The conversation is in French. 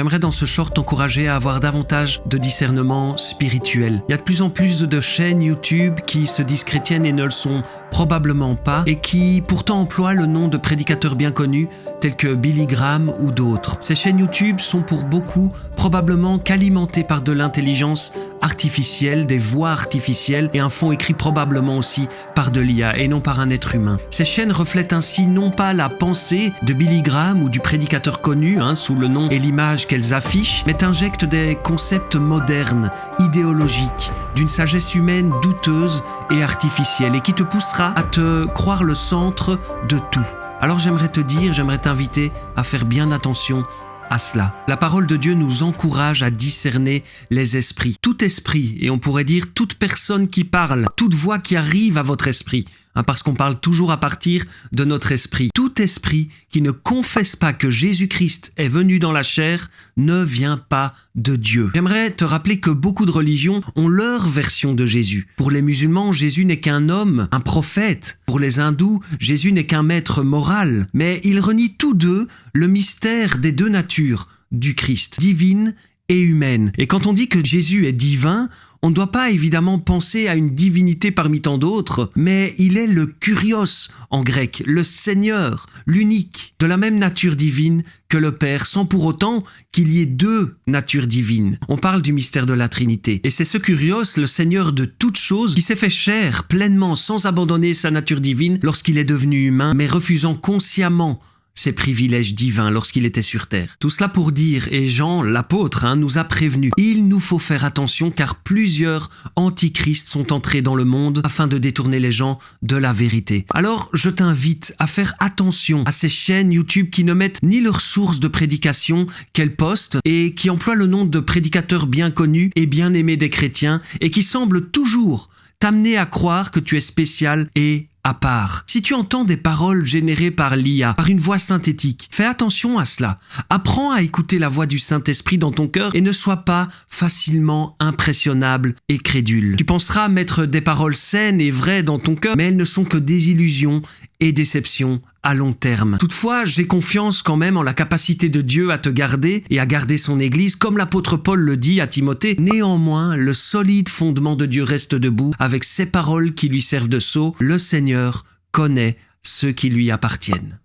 J'aimerais dans ce short t'encourager à avoir davantage de discernement spirituel. Il y a de plus en plus de chaînes YouTube qui se disent chrétiennes et ne le sont probablement pas, et qui pourtant emploient le nom de prédicateurs bien connus tels que Billy Graham ou d'autres. Ces chaînes YouTube sont pour beaucoup probablement qu'alimentées par de l'intelligence artificielle, des voix artificielles et un fond écrit probablement aussi par de l'IA et non par un être humain. Ces chaînes reflètent ainsi non pas la pensée de Billy Graham ou du prédicateur connu sous le nom et l'image qu'elles affichent, mais injectent des concepts modernes, idéologiques, d'une sagesse humaine douteuse et artificielle et qui te poussera à te croire le centre de tout. Alors j'aimerais t'inviter à faire bien attention à cela. La parole de Dieu nous encourage à discerner les esprits. Tout esprit, et on pourrait dire toute personne qui parle, toute voix qui arrive à votre esprit, parce qu'on parle toujours à partir de notre esprit. Tout esprit qui ne confesse pas que Jésus-Christ est venu dans la chair ne vient pas de Dieu. J'aimerais te rappeler que beaucoup de religions ont leur version de Jésus. Pour les musulmans, Jésus n'est qu'un homme, un prophète. Pour les hindous, Jésus n'est qu'un maître moral. Mais ils renient tous deux le mystère des deux natures du Christ, divine et humaine. Et quand on dit que Jésus est divin, on ne doit pas évidemment penser à une divinité parmi tant d'autres, mais il est le Kyrios en grec, le Seigneur, l'unique, de la même nature divine que le Père, sans pour autant qu'il y ait deux natures divines. On parle du mystère de la Trinité. Et c'est ce Kyrios, le Seigneur de toutes choses, qui s'est fait chair pleinement sans abandonner sa nature divine lorsqu'il est devenu humain, mais refusant consciemment ses privilèges divins lorsqu'il était sur terre. Tout cela pour dire, et Jean, l'apôtre, nous a prévenus, il nous faut faire attention car plusieurs antichrists sont entrés dans le monde afin de détourner les gens de la vérité. Alors, je t'invite à faire attention à ces chaînes YouTube qui ne mettent ni leur source de prédication qu'elles postent et qui emploient le nom de prédicateurs bien connus et bien aimés des chrétiens et qui semblent toujours t'amener à croire que tu es spécial et à part. Si tu entends des paroles générées par l'IA, par une voix synthétique, fais attention à cela. Apprends à écouter la voix du Saint-Esprit dans ton cœur et ne sois pas facilement impressionnable et crédule. Tu penseras mettre des paroles saines et vraies dans ton cœur, mais elles ne sont que des illusions et déceptions à long terme. Toutefois, j'ai confiance quand même en la capacité de Dieu à te garder et à garder son Église, comme l'apôtre Paul le dit à Timothée. Néanmoins, le solide fondement de Dieu reste debout, avec ses paroles qui lui servent de sceau. Le Seigneur connaît ceux qui lui appartiennent.